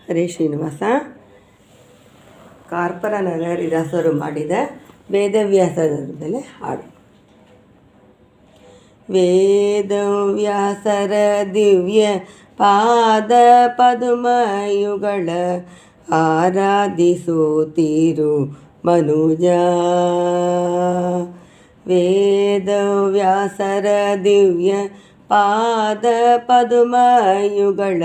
ಹರೇ ಶ್ರೀನಿವಾಸ. ಕಾರ್ಪರ ನರಹರಿದಾಸರು ಮಾಡಿದ ವೇದವ್ಯಾಸರದಲ್ಲಿ ಹಾಡು. ವೇದವ್ಯಾಸರ ದಿವ್ಯ ಪಾದ ಪದುಮಯುಗಳ ಆರಾಧಿಸುತ್ತೀರು ಮನುಜ. ವೇದವ್ಯಾಸರ ದಿವ್ಯ ಪಾದ ಪದುಮಯುಗಳ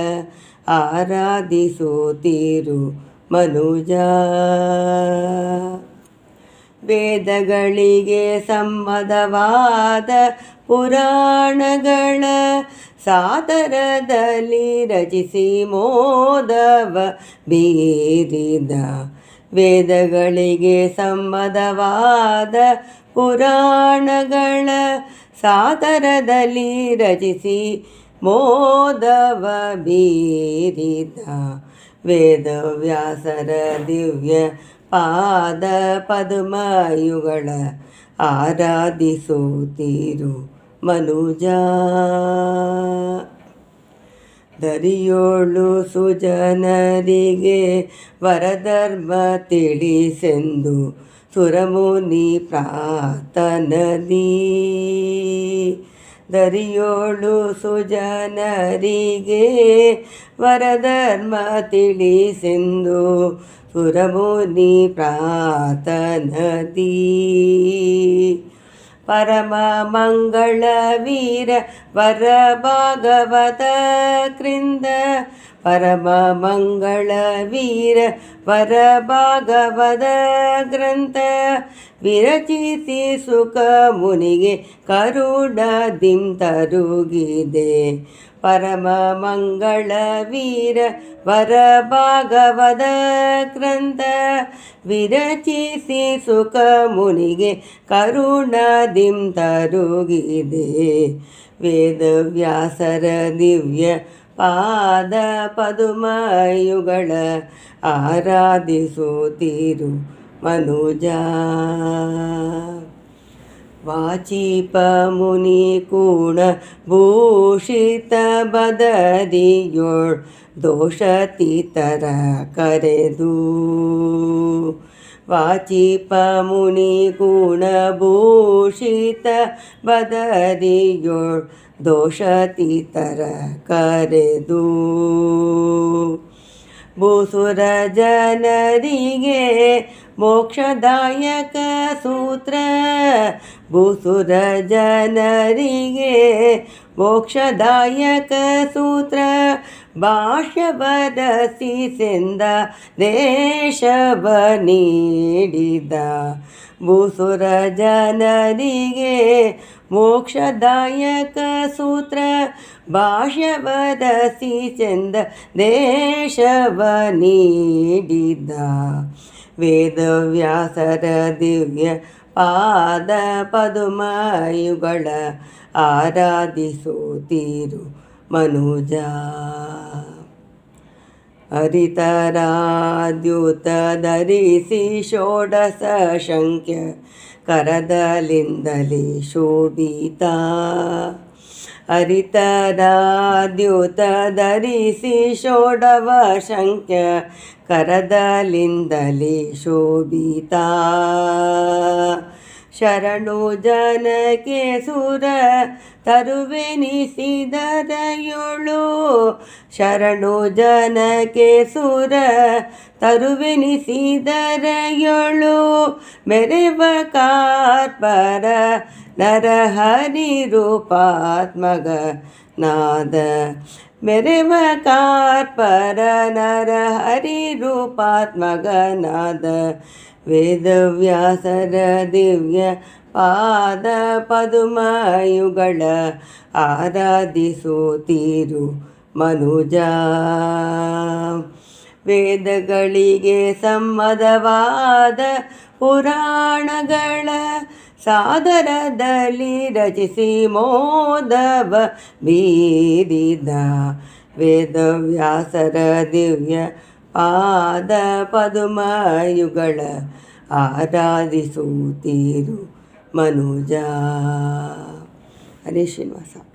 ಆರಾಧಿಸುತ್ತೀರು ಮನುಜ. ವೇದಗಳಿಗೆ ಸಮ್ಮತವಾದ ಪುರಾಣಗಳ ಸಾದರದಲ್ಲಿ ರಚಿಸಿ ಮೋದವ ಬೀರಿದ. ವೇದಗಳಿಗೆ ಸಮ್ಮತವಾದ ಪುರಾಣಗಳ ಸಾದರದಲ್ಲಿ ರಚಿಸಿ ಮೋದವ ಬೀರಿದ. ವೇದವ್ಯಾಸರ ದಿವ್ಯ ಪಾದ ಪದ್ಮಯುಗಳ ಆರಾಧಿಸುತ್ತೀರು ಮನುಜ. ದರಿಯೋಳು ಸುಜನರಿಗೆ ವರಧರ್ಮ ತಿಳಿಸೆಂದು ಸುರಮುನಿ ಪ್ರಾರ್ಥನದಿ. ದರಿಯೋಳು ಸುಜನರಿಗೆ ವರಧರ್ಮ ತಿಳಿಸೆಂದು ಸುರಮುನಿ ಪ್ರಾರ್ಥನದಿ. ಪರಮ ಮಂಗಳ ವೀರ ವರ ಭಾಗವತ ಕೃಂದ. ಪರಮ ಮಂಗಳ ವೀರ ವರ ಭಾಗವತ ಗ್ರಂಥ ವಿರಚಿಸಿ ಸುಖ ಮುನಿಗೆ ಕರುಣದಿಂ ತರುಗಿದೆ. ಪರಮ ಮಂಗಳ ವೀರ ವರ ಭಾಗವತ ಗ್ರಂಥ ವಿರಚಿಸಿ ಸುಖ ಮುನಿಗೆ ಕರುಣದಿಂ ತರುಗಿದೆ. ವೇದವ್ಯಾಸರ ದಿವ್ಯ ಪಾದ ಪದುಮಯುಗಳ ಆರಾಧಿಸುತ್ತೀರು ಮನುಜ. ವಾಚಿಪ ಮುನಿ ಕೂಣ ಭೂಷಿತ ಬದರಿಯೋಳ್ ದೋಷತೀತರ ಕರೆದು. ವಾಚಿಪ ಮುನಿ ಕೂಣ ಭೂಷಿತ ಬದರಿಯೋಳ್ ದೋಷತೀತರ ಕರೆದು. ಭೂಸುರ ಜನರಿಗೆ ಮೋಕ್ಷದಾಯಕ ಸೂತ್ರ. ಭೂಸುರ ಜನರಿಗೆ ಮೋಕ್ಷದಾಯಕ ಸೂತ್ರ ಭಾಷ್ಯ ಬರಸಿಸೆಂದ ದೇಶವ ನೀಡಿದ. ಭೂಸುರ ಜನರಿಗೆ ಮೋಕ್ಷದಾಯಕ ಸೂತ್ರ ಭಾಷ್ಯ ಬರಸಿಸೆಂದ ದೇಶವ ನೀಡಿದ. ವೇದವ್ಯಾಸರ ದಿವ್ಯ ಪಾದ ಪದುಮಯುಗಳ ಆರಾಧಿಸುತ್ತೀರು ಮನುಜ. ಹರಿತರಾದ್ಯುತ ಧರಿಸಿ ಷೋಡಶ ಸಂಖ್ಯ ಕರದಲಿಂದಲೇ ಶೋಭಿತ. ಹರಿತರಾದ್ಯುತ ಧರಿಸಿ ಷೋಡವ ಸಂಖ್ಯ ಕರದಲಿಂದಲೇ ಶೋಭಿತ. ಶರಣು ಜನಕ್ಕೆ ಸುರ ತರುವೆನಿಸಿದರಯೊಳು. ಶರಣು ಜನಕ್ಕೆ ಸುರ ತರುವೆನಿಸಿದರಯೊಳು ಮೆರೆವ ಕಾರ್ಪರ ನರಹರಿ ರೂಪಾತ್ಮಗ ನಾದ. ಮೆರೆವ ಕಾರ್ಪರ ನರಹರಿ ರೂಪಾತ್ಮಗನಾದ. ವೇದವ್ಯಾಸರ ದಿವ್ಯ ಪಾದ ಪದುಮಯುಗಳ ಆರಾಧಿಸುತ್ತೀರು ಮನುಜ. ವೇದಗಳಿಗೆ ಸಮ್ಮತವಾದ ಪುರಾಣಗಳ ಸಾದರದಲ್ಲಿ ರಚಿಸಿ ಮೋದವ ಬೀರಿದ. ವೇದವ್ಯಾಸರ ದಿವ್ಯ ಪಾದ ಪದುಮಯುಗಳ ಆರಾಧಿಸುತ್ತೀರು ಮನುಜ. ಹರೇ ಶ್ರೀನಿವಾಸ.